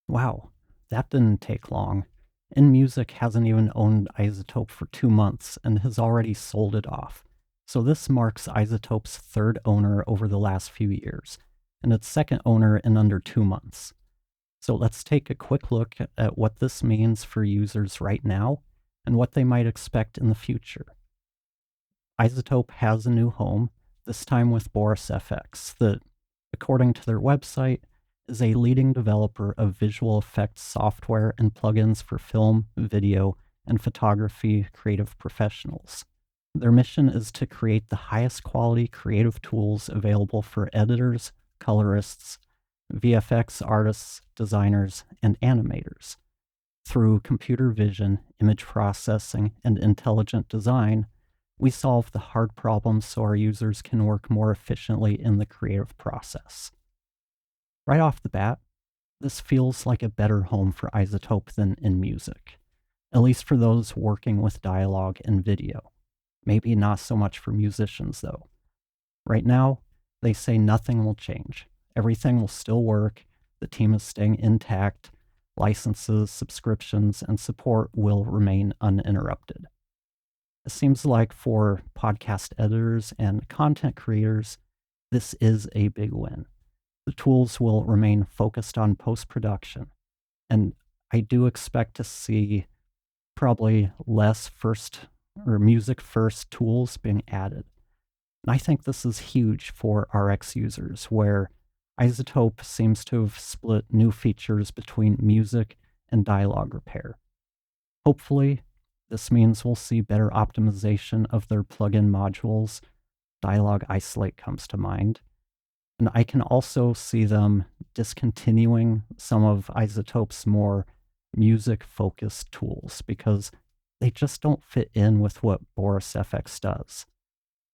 Wow, that didn't take long. InMusic hasn't even owned iZotope for 2 months and has already sold it off. So this marks iZotope's third owner over the last few years, and its second owner in under 2 months. So let's take a quick look at what this means for users right now and what they might expect in the future. iZotope has a new home, this time with Boris FX, that, according to their website, is a leading developer of visual effects software and plugins for film, video, and photography creative professionals. Their mission is to create the highest quality creative tools available for editors, colorists, VFX artists, designers, and animators. Through computer vision, image processing, and intelligent design, we solve the hard problems so our users can work more efficiently in the creative process. Right off the bat, this feels like a better home for iZotope than InMusic, at least for those working with dialogue and video. Maybe not so much for musicians, though. Right now, they say nothing will change. Everything will still work, the team is staying intact, licenses, subscriptions, and support will remain uninterrupted. It seems like for podcast editors and content creators, this is a big win. The tools will remain focused on post-production, and I do expect to see probably less first or music first tools being added. And I think this is huge for RX users, where iZotope seems to have split new features between music and dialogue repair. Hopefully, this means we'll see better optimization of their plugin modules. Dialogue Isolate comes to mind. And I can also see them discontinuing some of iZotope's more music-focused tools because they just don't fit in with what Boris FX does.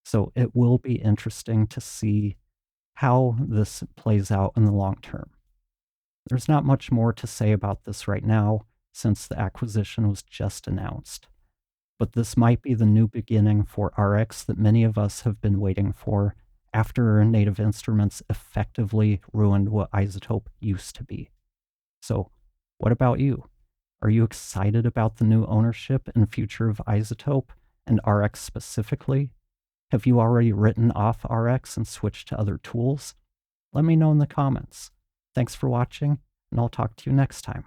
So it will be interesting to see how this plays out in the long term. There's not much more to say about this right now since the acquisition was just announced. But this might be the new beginning for RX that many of us have been waiting for after Native Instruments effectively ruined what iZotope used to be. So, what about you? Are you excited about the new ownership and future of iZotope and RX specifically? Have you already written off RX and switched to other tools? Let me know in the comments. Thanks for watching, and I'll talk to you next time.